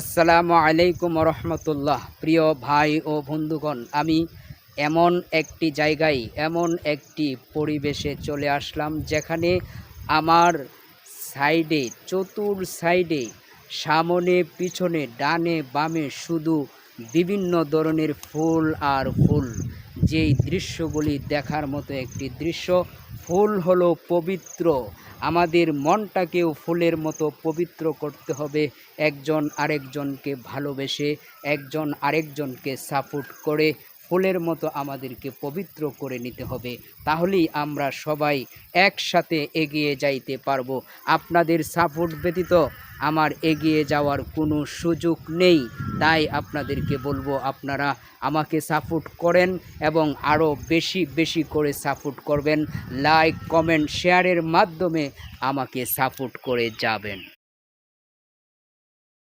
আসসালামু আলাইকুম রহমতুল্লাহ। প্রিয় ভাই ও বন্ধুগণ, আমি এমন একটি জায়গায়, এমন একটি পরিবেশে চলে আসলাম যেখানে আমার সাইডে, চতুর সাইডে, সামনে পিছনে ডানে বামে শুধু বিভিন্ন ধরনের ফুল আর ফুল। যেই দৃশ্যগুলি দেখার মতো একটি দৃশ্য। ফুল হলো পবিত্র, আমাদের মনটাকেও ফুলের মতো পবিত্র করতে হবে। একজন আরেকজনকে ভালোবেসে, একজন আরেকজনকে সাপোর্ট করে ফুলের মতো আমাদেরকে পবিত্র করে নিতে হবে। তাহলেই আমরা সবাই একসাথে এগিয়ে যাইতে পারবো। আপনাদের সাপোর্ট ব্যতীত আমার এগিয়ে যাওয়ার কোনো সুযোগ নেই। তাই আপনাদেরকে বলবো, আপনারা আমাকে সাপোর্ট করেন এবং আরও বেশি বেশি করে সাপোর্ট করবেন। লাইক, কমেন্ট, শেয়ারের মাধ্যমে আমাকে সাপোর্ট করে যাবেন।